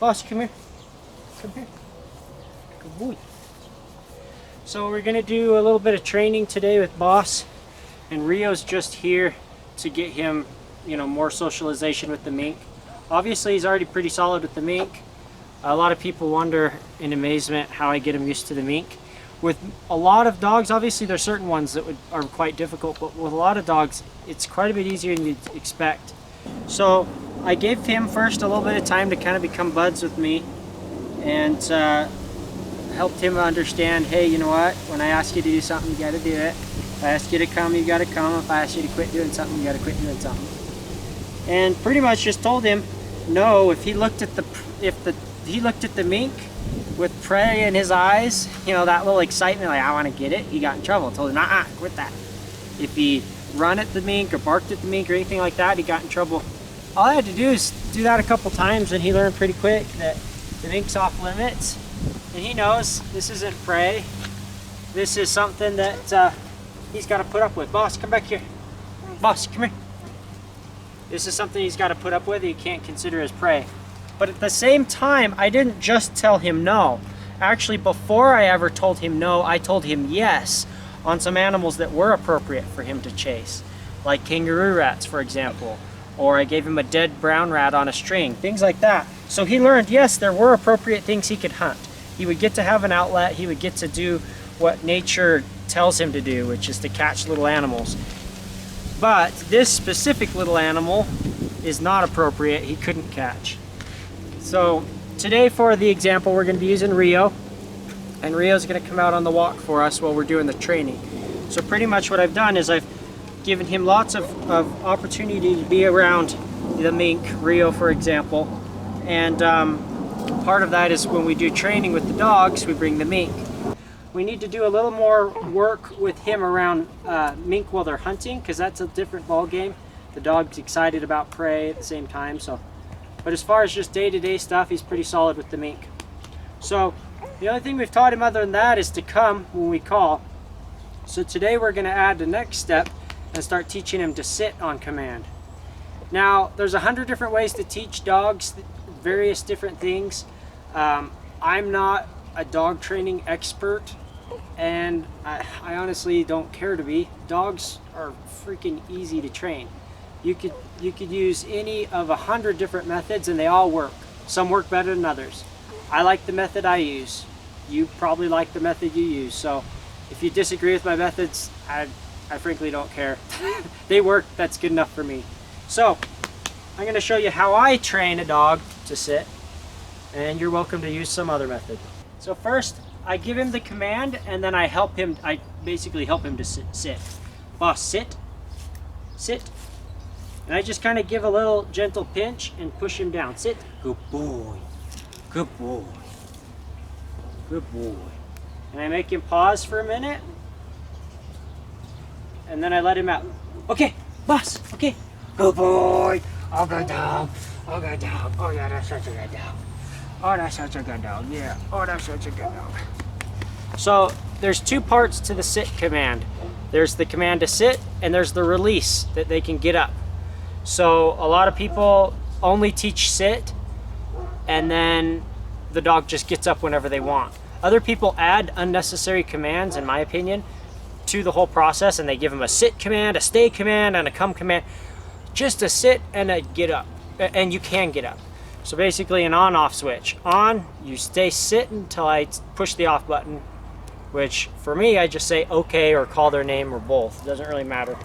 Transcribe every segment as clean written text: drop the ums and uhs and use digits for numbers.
Boss, come here. Come here. Good boy. So we're gonna do a little bit of training today with Boss, and Rio's just here to get him, you know, more socialization with the mink. Obviously, he's already pretty solid with the mink. A lot of people wonder in amazement how I get him used to the mink. With a lot of dogs, obviously there's certain ones that are quite difficult, but with a lot of dogs, it's quite a bit easier than you'd expect. So I gave him first a little bit of time to kind of become buds with me, and helped him understand, hey, you know what, when I ask you to do something, you got to do it. If I ask you to come, you got to come. If I ask you to quit doing something, you got to quit doing something. And pretty much just told him, no, if he looked at the mink with prey in his eyes, you know, that little excitement, like I want to get it, he got in trouble. I told him, quit that. If he run at the mink or barked at the mink or anything like that, he got in trouble. All I had to do is do that a couple times, and he learned pretty quick that the mink's off limits. And he knows this isn't prey. This is something that he's got to put up with. Boss, come back here. Boss, come here. This is something he's got to put up with. He can't consider as prey. But at the same time, I didn't just tell him no. Actually, before I ever told him no, I told him yes on some animals that were appropriate for him to chase, like kangaroo rats, for example. Or I gave him a dead brown rat on a string, things like that. So he learned, yes, there were appropriate things he could hunt. He would get to have an outlet. He would get to do what nature tells him to do, which is to catch little animals. But this specific little animal is not appropriate. He couldn't catch. So today, for the example, we're going to be using Rio, and Rio's going to come out on the walk for us while we're doing the training. So pretty much what I've done is I've given him lots of opportunity to be around the mink, Rio for example, and part of that is when we do training with the dogs, we bring the mink. We need to do a little more work with him around mink while they're hunting, because that's a different ball game. The dog's excited about prey at the same time. But as far as just day-to-day stuff, he's pretty solid with the mink. So the only thing we've taught him other than that is to come when we call. So today we're going to add the next step and start teaching him to sit on command. Now, there's 100 different ways to teach dogs various different things. I'm not a dog training expert, and I honestly don't care to be. Dogs are freaking easy to train. You could use any of 100 different methods and they all work. Some work better than others. I like the method I use. You probably like the method you use. So if you disagree with my methods, I frankly don't care. They work, that's good enough for me. So I'm going to show you how I train a dog to sit, and you're welcome to use some other method. So first, I give him the command, and then I basically help him to sit. Boss, sit, sit. And I just kind of give a little gentle pinch and push him down. Sit. Good boy. Good boy. Good boy. And I make him pause for a minute. And then I let him out. Okay, boss, okay. Good boy. Oh, good dog. Oh, good dog. Oh, yeah, that's such a good dog. Oh, that's such a good dog. Yeah. Oh, that's such a good dog. So there's two parts to the sit command. There's the command to sit, and there's the release that they can get up. So a lot of people only teach sit, and then the dog just gets up whenever they want. Other people add unnecessary commands, in my opinion, to the whole process, and they give them a sit command, a stay command, and a come command. Just a sit and a get up, and you can get up. So basically an on-off switch. On, you stay sit until I push the off button, which for me, I just say okay or call their name or both. It doesn't really matter.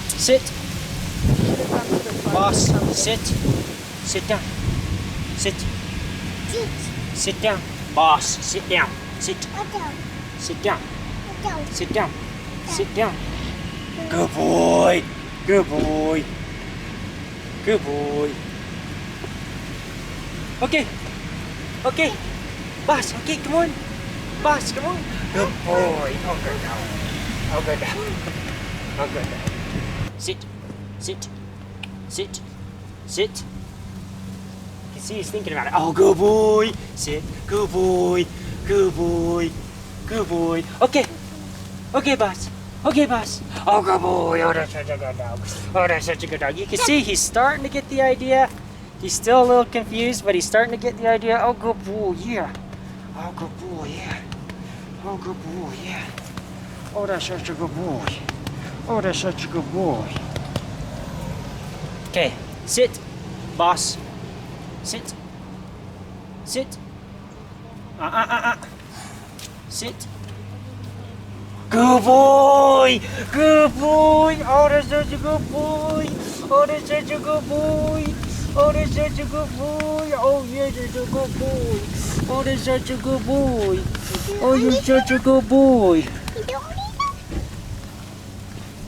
Sit. Boss, sit. Sit down. Sit. Sit down. Boss, sit down. Sit. Sit down. Sit down. Sit down. Good boy. Good boy. Good boy. Okay. Okay. Boss, okay, come on. Boss, come on. Good boy. Oh, good dog. Oh, good dog. Oh, good dog. Sit. Sit. Sit. Sit. You can see he's thinking about it. Oh, good boy. Sit. Good boy. Good boy. Good boy. Okay. Okay, boss. Okay, boss. Oh, good boy. Oh, that's such a good dog. Oh, that's such a good dog. You can see he's starting to get the idea. He's still a little confused, but he's starting to get the idea. Oh, good boy, yeah. Oh, good boy, yeah. Oh, good boy, yeah. Oh, that's such a good boy. Oh, that's such a good boy. Okay, sit, boss. Sit. Sit. Sit. Good boy! Good boy! Oh, that's such a good boy! Oh, that's such a good boy! Oh, that's such a good boy! Oh, yes, that's a good boy! Oh, that's such a good boy! Oh, you're such a good boy!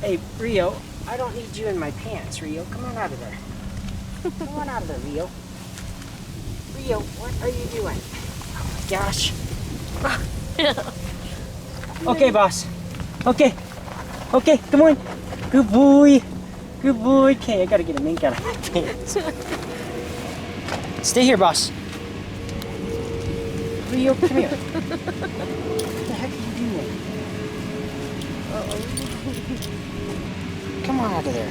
Hey, Rio, I don't need you in my pants, Rio. Come on out of there. Come on out of there, Rio. Rio, what are you doing? Oh, my gosh. Okay, boss. Okay. Okay, come on. Good boy. Good boy. Okay, I gotta get a mink out of my pants. Stay here, boss. Rio, come here. What the heck are you doing? Come on out of there.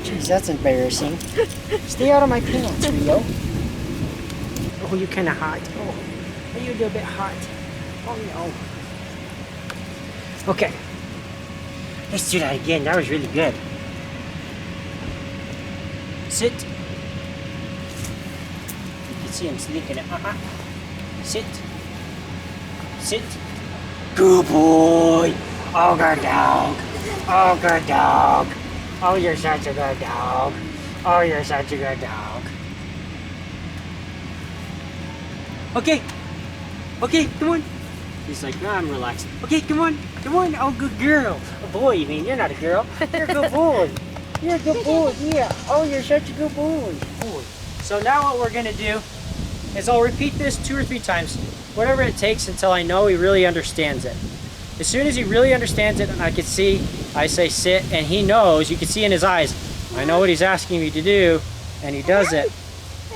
Jeez, that's embarrassing. Stay out of my pants, Rio. Oh, you're kind of hot. Oh, are you a little bit hot? Oh, no. Okay. Let's do that again. That was really good. Sit. You can see him sneaking it. Sit. Sit. Good boy. Oh, good dog. Oh, good dog. Oh, you're such a good dog. Oh, you're such a good dog. Okay. Okay, come on. He's like, no, I'm relaxed. Okay, come on. Come on. Oh, good girl. A boy, you mean? You're not a girl. You're a good boy. You're a good boy. Yeah. Oh, you're such a good boy. So now what we're going to do is I'll repeat this 2 or 3 times, whatever it takes until I know he really understands it. As soon as he really understands it and I can see, I say sit, and he knows, you can see in his eyes, I know what he's asking me to do, and he does it.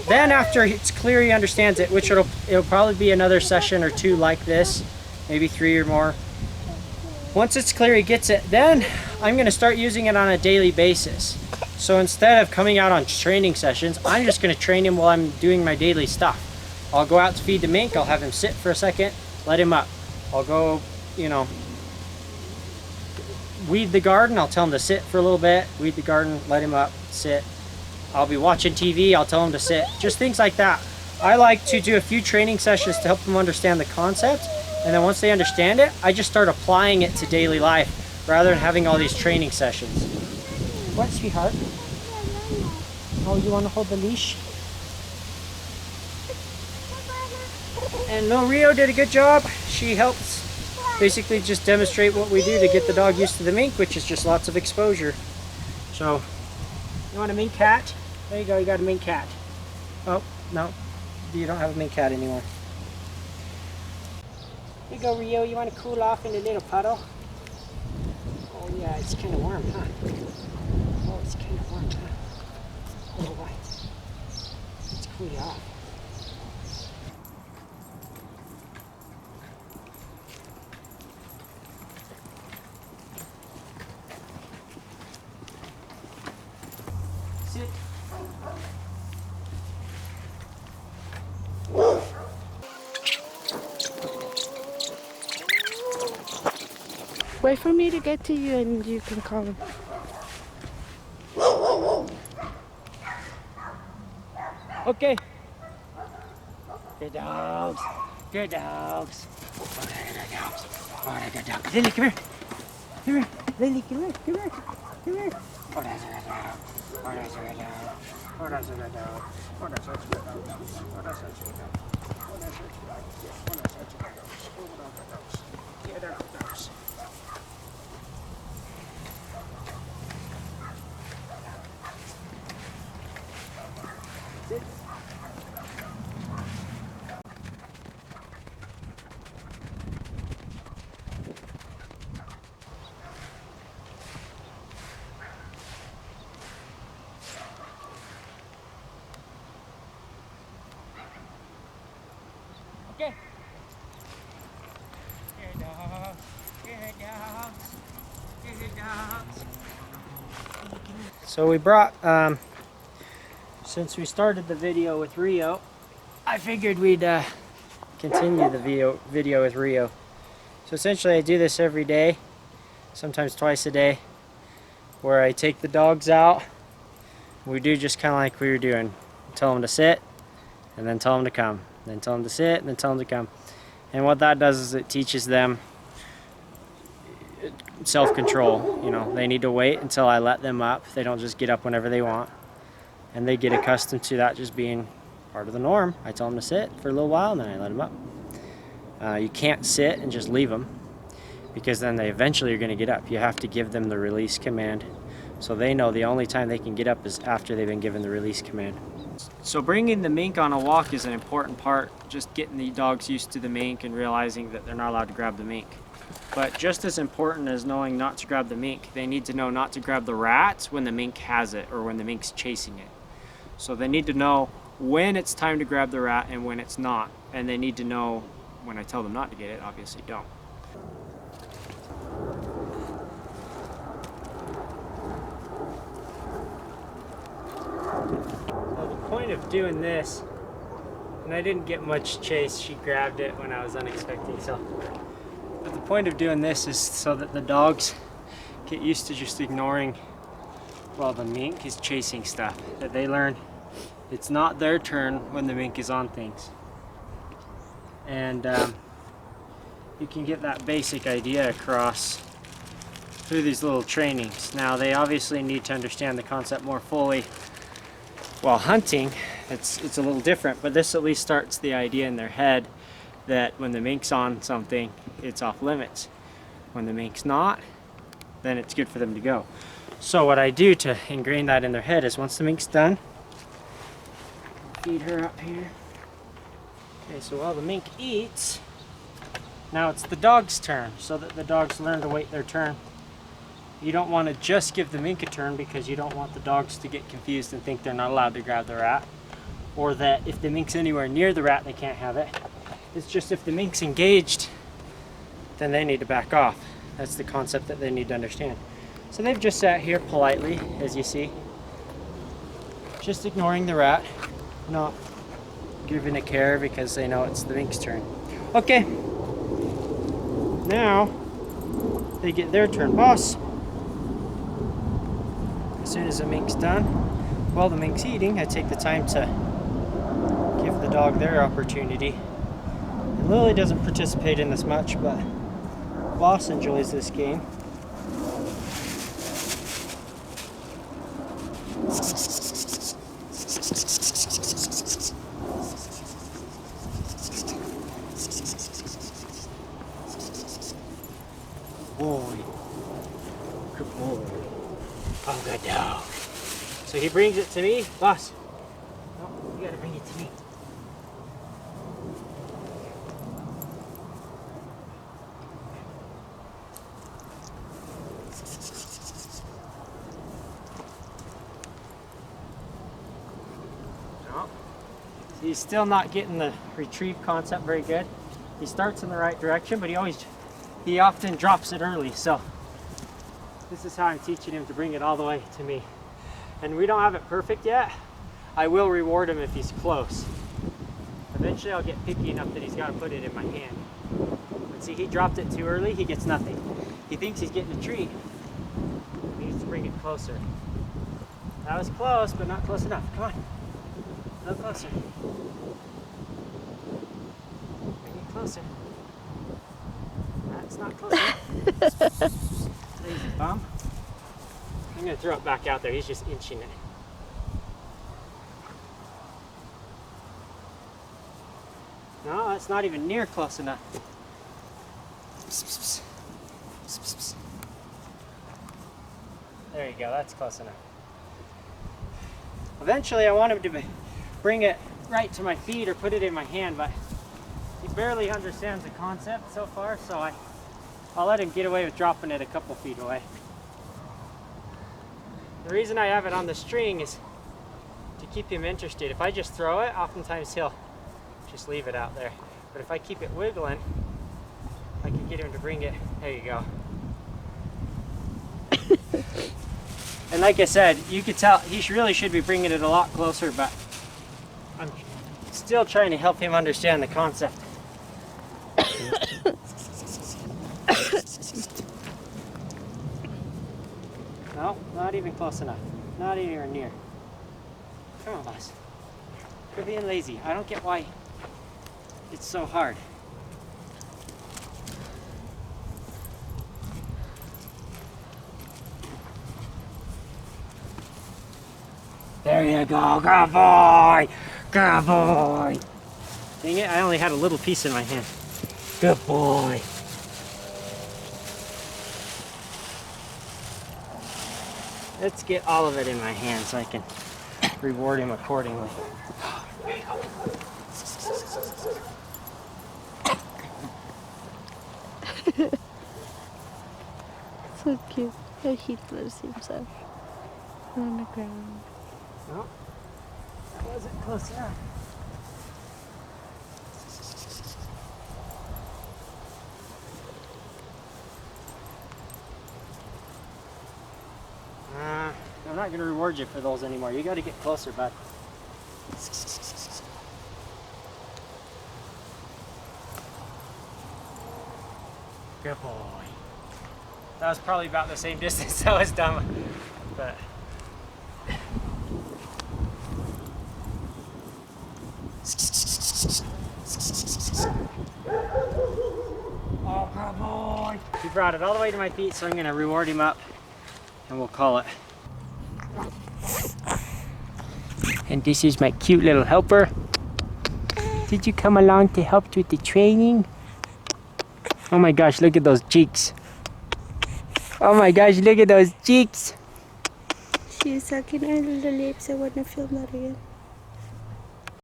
Then after it's clear he understands it, which it'll probably be another session or 2 like this, maybe 3 or more. Once it's clear he gets it, then I'm going to start using it on a daily basis. So instead of coming out on training sessions, I'm just going to train him while I'm doing my daily stuff. I'll go out to feed the mink, I'll have him sit for a second, let him up. I'll go, you know, weed the garden, I'll tell him to sit for a little bit, weed the garden, let him up, sit. I'll be watching TV, I'll tell him to sit. Just things like that. I like to do a few training sessions to help them understand the concept, and then once they understand it, I just start applying it to daily life rather than having all these training sessions. What, sweetheart? Oh, you want to hold the leash? And no, Rio did a good job. She helps basically just demonstrate what we do to get the dog used to the mink, which is just lots of exposure. So, you want a mink cat? There you go, you got a mink cat. Oh, no, you don't have a mink cat anymore. Here you go, Rio, you want to cool off in a little puddle? Oh yeah, it's kind of warm, huh? Oh, it's kind of warm, huh? Oh, right. Let's cool you off. Sit. Wait for me to get to you and you can call him. Okay. Good dogs. Good dogs. Oh, they're good dogs. Oh, they're good dogs. Lily, come here. Come here. Lily, come here. Come here. Come here. Oh, that's a good dog. Oh, that's a good dog. Oh, that's a good dog. Oh, that's such a good dog. Oh, that's such a good dog. Oh, that's such a good dog. Oh, that's such a good dog. Oh, they're good dogs. Yeah, they're good dogs. Sit. Okay. Good dogs. Good dogs. Good dogs. So we brought, since we started the video with Rio, I figured we'd continue the video with Rio. So essentially I do this every day, sometimes twice a day, where I take the dogs out. We do just kind of like we were doing. Tell them to sit, and then tell them to come. Then tell them to sit, and then tell them to come. And what that does is it teaches them self-control. You know, they need to wait until I let them up. They don't just get up whenever they want. And they get accustomed to that just being part of the norm. I tell them to sit for a little while, and then I let them up. You can't sit and just leave them, because then they eventually are going to get up. You have to give them the release command, so they know the only time they can get up is after they've been given the release command. So bringing the mink on a walk is an important part, just getting the dogs used to the mink and realizing that they're not allowed to grab the mink. But just as important as knowing not to grab the mink, they need to know not to grab the rat when the mink has it or when the mink's chasing it. So they need to know when it's time to grab the rat and when it's not. And they need to know when I tell them not to get it, obviously don't. Well, the point of doing this, and I didn't get much chase, she grabbed it when I was unexpecting, so. But the point of doing this is so that the dogs get used to just ignoring while the mink is chasing stuff. That they learn it's not their turn when the mink is on things. And you can get that basic idea across through these little trainings. Now they obviously need to understand the concept more fully while hunting. It's a little different, but this at least starts the idea in their head that when the mink's on something, it's off limits. When the mink's not, then it's good for them to go. So what I do to ingrain that in their head is once the mink's done, feed her up here. Okay, so while the mink eats, now it's the dog's turn, so that the dogs learn to wait their turn. You don't want to just give the mink a turn because you don't want the dogs to get confused and think they're not allowed to grab the rat, or that if the mink's anywhere near the rat, they can't have it. It's just if the mink's engaged, then they need to back off. That's the concept that they need to understand. So they've just sat here politely, as you see, just ignoring the rat, not giving a care because they know it's the mink's turn. Okay, now they get their turn. Boss, as soon as the mink's done, while the mink's eating, I take the time to give the dog their opportunity. And Lily doesn't participate in this much, but Boss enjoys this game. Boy. Good boy. Oh, good dog. So he brings it to me. Boss. No, you gotta bring it to me. No. He's still not getting the retrieve concept very good. He starts in the right direction, but he often drops it early, so this is how I'm teaching him to bring it all the way to me. And we don't have it perfect yet. I will reward him if he's close. Eventually I'll get picky enough that he's got to put it in my hand. But see, he dropped it too early, he gets nothing. He thinks he's getting a treat. He needs to bring it closer. That was close, but not close enough. Come on, a little closer. Bring it closer. That's not close enough. Lazy bum. I'm going to throw it back out there. He's just inching it. No, that's not even near close enough. There you go. That's close enough. Eventually, I want him to bring it right to my feet or put it in my hand, but he barely understands the concept so far, so I'll let him get away with dropping it a couple feet away. The reason I have it on the string is to keep him interested. If I just throw it, oftentimes he'll just leave it out there. But if I keep it wiggling, I can get him to bring it. There you go. And like I said, you could tell he really should be bringing it a lot closer, but I'm still trying to help him understand the concept. No, not even close enough. Not even near. Come on, boss. You're being lazy. I don't get why it's so hard. There you go, good boy! Good boy! Dang it, I only had a little piece in my hand. Good boy! Let's get all of it in my hand so I can reward him accordingly. There you go. So cute. How he throws himself on the ground. No, that wasn't close enough. I'm not going to reward you for those anymore. You got to get closer, bud. Good boy. That was probably about the same distance I was done with, but. Oh, good boy. He brought it all the way to my feet, so I'm going to reward him up, and we'll call it. And this is my cute little helper. Did you come along to help with the training? Oh my gosh, look at those cheeks. Oh my gosh, look at those cheeks. She's sucking her little lips. I want to film that again.